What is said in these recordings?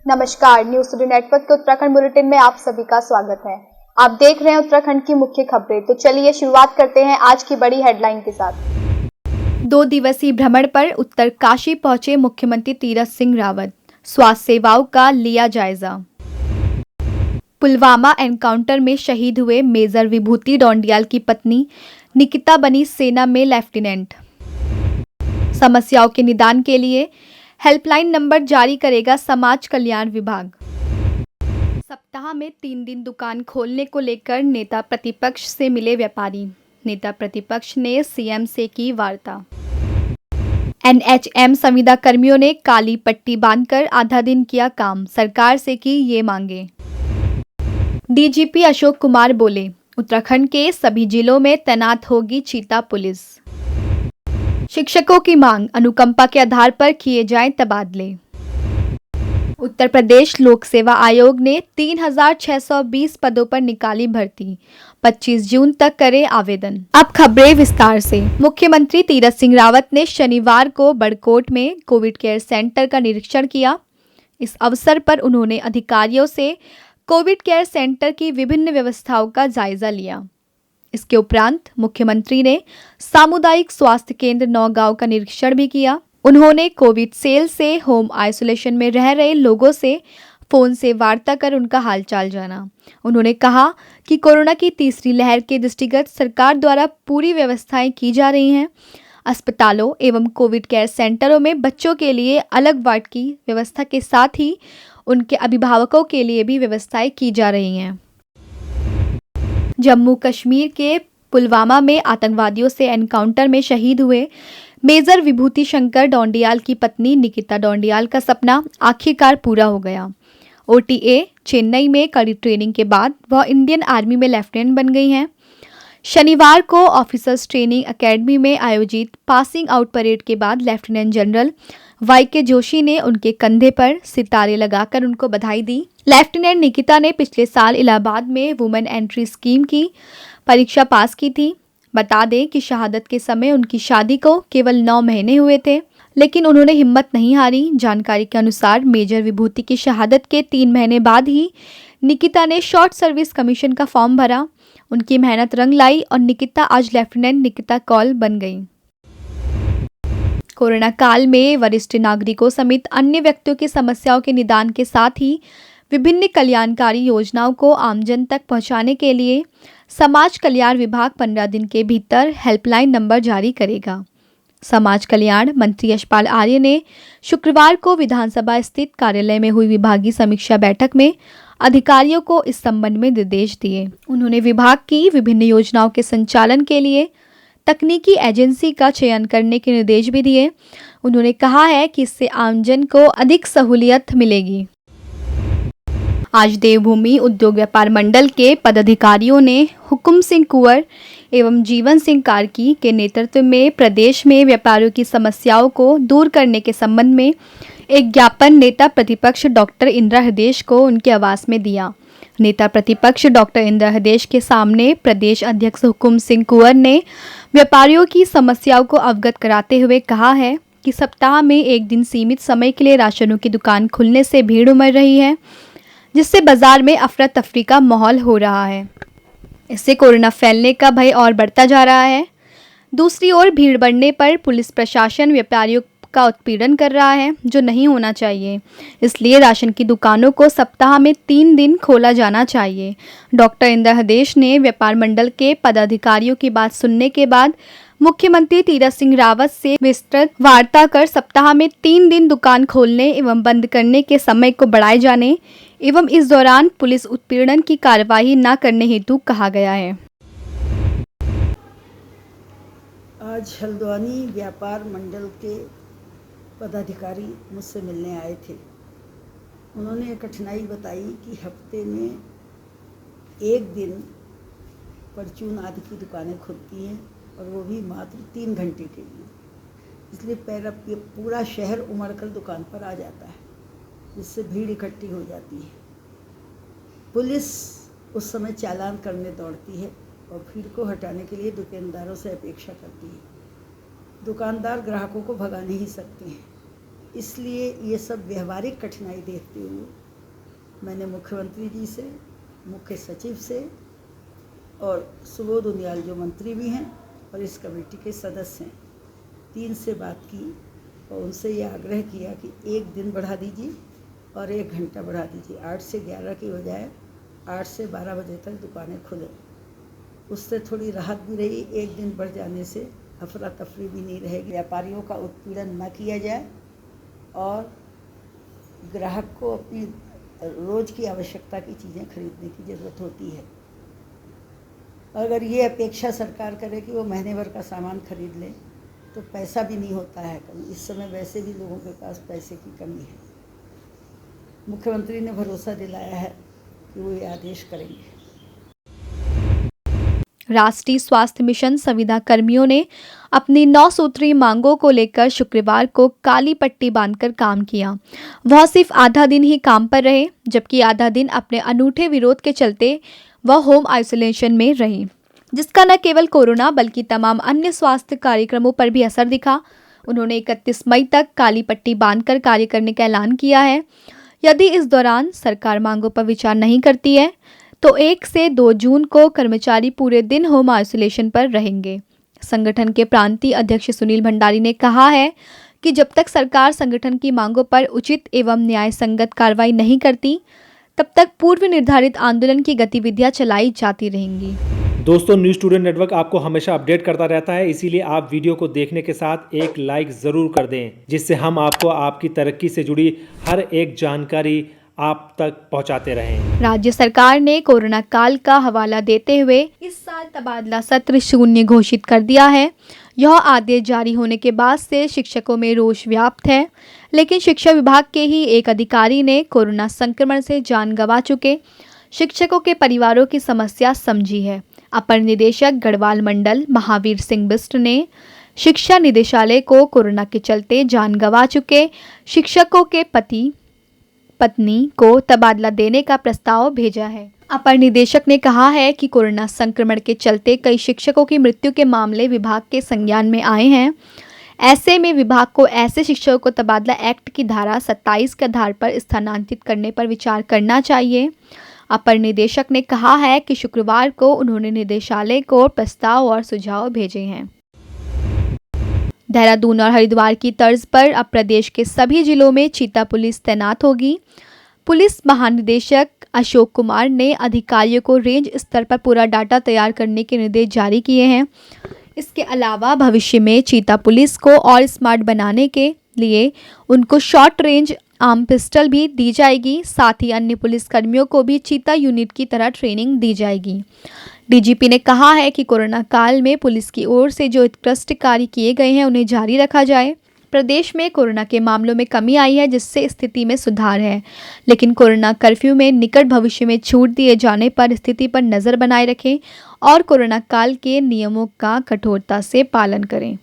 नमस्कार, news today network के Uttarakhand bulletin में आप सभी का स्वागत है। आप देख रहे हैं उत्तराखंड की मुख्य खबरें। तो चलिए शुरुआत करते हैं आज की बड़ी हेडलाइन के साथ। 2 दिवसीय भ्रमण पर उत्तरकाशी पहुंचे मुख्यमंत्री तीरथ सिंह रावत। स्वास्थ्य सेवाओं का लिया जायजा। पुलवामा एनकाउंटर में शहीद हुए मेजर विभूति डोंडियाल की पत्नी निकिता बनी सेना में लेफ्टिनेंट। समस्याओं के निदान के लिए हेल्पलाइन नंबर जारी करेगा समाज कल्याण विभाग। सप्ताह में 3 दिन दुकान खोलने को लेकर नेता प्रतिपक्ष से मिले व्यापारी। नेता प्रतिपक्ष ने सीएम से की वार्ता। एनएचएम संविदा कर्मियों ने काली पट्टी बांधकर आधा दिन किया काम, सरकार से की ये मांगे। डीजीपी अशोक कुमार बोले, उत्तराखंड के सभी जिलों में तैनात होगी चीता पुलिस। शिक्षकों की मांग, अनुकंपा के आधार पर किए जाएं तबादले। उत्तर प्रदेश लोक सेवा आयोग ने 3620 पदों पर निकाली भर्ती, 25 जून तक करे आवेदन। अब खबरें विस्तार से। मुख्यमंत्री तीरथ सिंह रावत ने शनिवार को बड़कोट में कोविड केयर सेंटर का निरीक्षण किया। इस अवसर पर उन्होंने अधिकारियों से कोविड केयर सेंटर की विभिन्न व्यवस्थाओं का जायजा लिया। इसके उपरांत मुख्यमंत्री ने सामुदायिक स्वास्थ्य केंद्र नौगांव का निरीक्षण भी किया। उन्होंने कोविड सेल से होम आइसोलेशन में रह रहे लोगों से फोन से वार्ता कर उनका हालचाल जाना। उन्होंने कहा कि कोरोना की तीसरी लहर के दृष्टिगत सरकार द्वारा पूरी व्यवस्थाएं की जा रही हैं। अस्पतालों एवं कोविड केयर सेंटरों में बच्चों के लिए अलग वार्ड की व्यवस्था के साथ ही उनके अभिभावकों के लिए भी व्यवस्थाएं की जा रही हैं। जम्मू कश्मीर के पुलवामा में आतंकवादियों से एनकाउंटर में शहीद हुए मेजर विभूति शंकर डोंडियाल की पत्नी निकिता डोंडियाल का सपना आखिरकार पूरा हो गया। ओटीए चेन्नई में कड़ी ट्रेनिंग के बाद वह इंडियन आर्मी में लेफ्टिनेंट बन गई हैं। शनिवार को ऑफिसर्स ट्रेनिंग एकेडमी में आयोजित पासिंग आउट परेड के बाद लेफ्टिनेंट जनरल वाईके जोशी ने उनके कंधे पर सितारे लगाकर उनको बधाई दी। लेफ्टिनेंट निकिता ने पिछले साल इलाहाबाद में वुमेन एंट्री स्कीम की परीक्षा पास की थी। बता दें कि शहादत के समय उनकी शादी को केवल 9 महीने हुए थे, लेकिन उन्होंने हिम्मत नहीं हारी। जानकारी के अनुसार मेजर विभूति की शहादत के 3 महीने बाद ही निकिता ने शॉर्ट सर्विस कमीशन का फॉर्म भरा। उनकी मेहनत रंग लाई और निकिता आज लेफ्टिनेंट निकिता कौल बन गई। कोरोना काल में वरिष्ठ नागरिकों समेत अन्य व्यक्तियों की समस्याओं के निदान के साथ ही विभिन्न कल्याणकारी योजनाओं को आमजन तक पहुंचाने के लिए समाज कल्याण विभाग 15 दिन के भीतर हेल्पलाइन नंबर जारी करेगा। समाज कल्याण मंत्री यशपाल आर्य ने शुक्रवार को विधानसभा स्थित कार्यालय में हुई विभागीय समीक्षा बैठक में अधिकारियों को इस संबंध में निर्देश दिए। उन्होंने विभाग की विभिन्न योजनाओं के संचालन के लिए तकनीकी एजेंसी का चयन करने के निर्देश भी दिए। उन्होंने कहा है कि इससे आमजन को अधिक सहूलियत मिलेगी। आज देवभूमि उद्योग व्यापार मंडल के पदाधिकारियों ने हुकुम सिंह कुंवर एवं जीवन सिंह कार्की के नेतृत्व में प्रदेश में व्यापारियों की समस्याओं को दूर करने के संबंध में एक ज्ञापन नेता प्रतिपक्ष डॉक्टर इंदिरा हृदयेश को उनके आवास में दिया। नेता प्रतिपक्ष डॉक्टर इंदिरा हृदयेश के सामने प्रदेश अध्यक्ष हुकुम सिंह कुंवर ने व्यापारियों की समस्याओं को अवगत कराते हुए कहा है कि सप्ताह में एक दिन सीमित समय के लिए राशनों की दुकान खुलने से भीड़ उमड़ रही है, जिससे बाजार में अफरा तफरी का माहौल हो रहा है। इससे कोरोना फैलने का भय और बढ़ता जा रहा है। दूसरी ओर भीड़ बढ़ने पर पुलिस प्रशासन व्यापारियों का उत्पीड़न कर रहा है, जो नहीं होना चाहिए। इसलिए राशन की दुकानों को सप्ताह में 3 दिन खोला जाना चाहिए। डॉक्टर इंदिरा हृदयेश ने व्यापार मंडल के पदाधिकारियों की बात सुनने के बाद मुख्यमंत्री तीरथ सिंह रावत से विस्तृत वार्ता कर सप्ताह में 3 दिन दुकान खोलने एवं बंद करने के समय को बढ़ाए जाने एवं इस दौरान पुलिस उत्पीड़न की कार्यवाही न करने हेतु कहा गया है। आज हल्द्वानी व्यापार मंडल के पदाधिकारी मुझसे मिलने आए थे। उन्होंने कठिनाई बताई कि हफ्ते में एक दिन परचून आदि की दुकानें खुलती हैं और वो भी मात्र 3 घंटे के लिए। इसलिए पूरा शहर उमड़कर दुकान पर आ जाता है, जिससे भीड़ इकट्ठी हो जाती है। पुलिस उस समय चालान करने दौड़ती है और भीड़ को हटाने के लिए दुकानदारों से अपेक्षा करती है। दुकानदार ग्राहकों को भगा नहीं सकते हैं, इसलिए ये सब व्यवहारिक कठिनाई देखते हुए मैंने मुख्यमंत्री जी से, मुख्य सचिव से और सुबोध उनियाल जो मंत्री भी हैं और इस कमेटी के सदस्य हैं, 3 से बात की और उनसे ये आग्रह किया कि 1 दिन बढ़ा दीजिए और 1 घंटा बढ़ा दीजिए। 8 से 11 की बजाय 8 से 12 बजे तक दुकानें खुलें। उससे थोड़ी राहत भी रही। 1 दिन बढ़ जाने से अफरा तफरी भी नहीं रहेगी। व्यापारियों का उत्पीड़न न किया जाए और ग्राहक को अपनी रोज़ की आवश्यकता की चीज़ें खरीदने की ज़रूरत होती है। अगर ये अपेक्षा सरकार करे कि वो महीने भर का सामान खरीद ले तो पैसा भी नहीं होता है कभी। इस समय वैसे भी लोगों के पास पैसे की कमी है। मुख्यमंत्री ने भरोसा दिलाया है कि वो ये आदेश करेंगे। राष्ट्रीय स्वास्थ्य मिशन संविदा कर्मियों ने अपनी 9 सूत्रीय मांगों को लेकर शुक्रवार को काली पट्टी बांधकर काम किया। वह सिर्फ आधा दिन ही काम पर रहे, जबकि आधा दिन अपने अनूठे विरोध के चलते वह होम आइसोलेशन में रही, जिसका न केवल कोरोना बल्कि तमाम अन्य स्वास्थ्य कार्यक्रमों पर भी असर दिखा। उन्होंने 31 मई तक काली पट्टी बांधकर कार्य करने का ऐलान किया है। यदि इस दौरान सरकार मांगों पर विचार नहीं करती है तो 1 से 2 जून को कर्मचारी पूरे दिन होम आइसोलेशन पर रहेंगे। संगठन के प्रांतीय अध्यक्ष सुनील भंडारी ने कहा है कि जब तक सरकार संगठन की मांगों पर उचित एवं न्याय संगत कार्रवाई नहीं करती, तब तक पूर्व निर्धारित आंदोलन की गतिविधियां चलाई जाती रहेंगी। दोस्तों, न्यूज़ टुडे नेटवर्क आपको हमेशा अपडेट करता रहता है, इसीलिए आप वीडियो को देखने के साथ एक लाइक ज़रूर कर दें, जिससे हम आपको आपकी तरक्की से जुड़ी हर एक जानकारी आप तक पहुंचाते रहें। राज्य सरकार ने कोरोना काल का हवाला देते हुए इस साल तबादला सत्र शून्य घोषित कर दिया है। यह आदेश जारी होने के बाद से शिक्षकों में रोष व्याप्त है, लेकिन शिक्षा विभाग के ही एक अधिकारी ने कोरोना संक्रमण से जान गंवा चुके शिक्षकों के परिवारों की समस्या समझी है। अपर निदेशक गढ़वाल मंडल महावीर सिंह बिष्ट ने शिक्षा निदेशालय को कोरोना के चलते जान गंवा चुके शिक्षकों के पति पत्नी को तबादला देने का प्रस्ताव भेजा है। अपर निदेशक ने कहा है कि कोरोना संक्रमण के चलते कई शिक्षकों की मृत्यु के मामले विभाग के संज्ञान में आए हैं। ऐसे में विभाग को ऐसे शिक्षकों को तबादला एक्ट की धारा 27 के आधार पर स्थानांतरित करने पर विचार करना चाहिए। अपर निदेशक ने कहा है कि शुक्रवार को उन्होंने निदेशालय को प्रस्ताव और सुझाव भेजे हैं। देहरादून और हरिद्वार की तर्ज पर अब प्रदेश के सभी जिलों में चीता पुलिस तैनात होगी। पुलिस महानिदेशक अशोक कुमार ने अधिकारियों को रेंज स्तर पर पूरा डाटा तैयार करने के निर्देश जारी किए हैं। इसके अलावा भविष्य में चीता पुलिस को और स्मार्ट बनाने के लिए उनको शॉर्ट रेंज आर्म पिस्टल भी दी जाएगी। साथ ही अन्य पुलिस कर्मियों को भी चीता यूनिट की तरह ट्रेनिंग दी जाएगी। डीजीपी ने कहा है कि कोरोना काल में पुलिस की ओर से जो उत्कृष्ट कार्य किए गए हैं उन्हें जारी रखा जाए। प्रदेश में कोरोना के मामलों में कमी आई है, जिससे स्थिति में सुधार है, लेकिन कोरोना कर्फ्यू में निकट भविष्य में छूट दिए जाने पर स्थिति पर नज़र बनाए रखें और कोरोना काल के नियमों का कठोरता से पालन करें।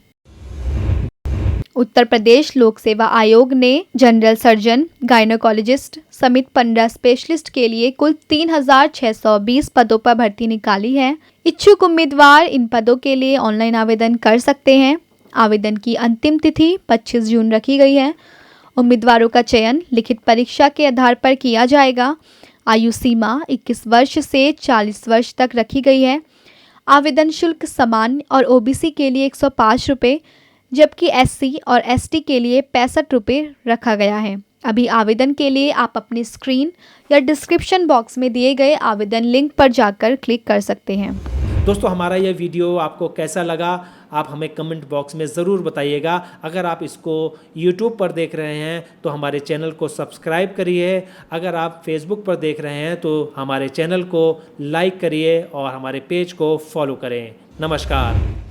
उत्तर प्रदेश लोक सेवा आयोग ने जनरल सर्जन, गायनोकोलॉजिस्ट समेत 15 स्पेशलिस्ट के लिए कुल 3,620 पदों पर भर्ती निकाली है। इच्छुक उम्मीदवार इन पदों के लिए ऑनलाइन आवेदन कर सकते हैं। आवेदन की अंतिम तिथि 25 जून रखी गई है। उम्मीदवारों का चयन लिखित परीक्षा के आधार पर किया जाएगा। आयु सीमा 21 वर्ष से 40 वर्ष तक रखी गई है। आवेदन शुल्क सामान्य और ओबीसी के लिए 105 रुपये, जबकि एससी और एसटी के लिए 65 रुपये रखा गया है। अभी आवेदन के लिए आप अपनी स्क्रीन या डिस्क्रिप्शन बॉक्स में दिए गए आवेदन लिंक पर जाकर क्लिक कर सकते हैं। दोस्तों, हमारा यह वीडियो आपको कैसा लगा आप हमें कमेंट बॉक्स में ज़रूर बताइएगा। अगर आप इसको YouTube पर देख रहे हैं तो हमारे चैनल को सब्सक्राइब करिए। अगर आप Facebook पर देख रहे हैं तो हमारे चैनल को लाइक करिए और हमारे पेज को फॉलो करें। नमस्कार।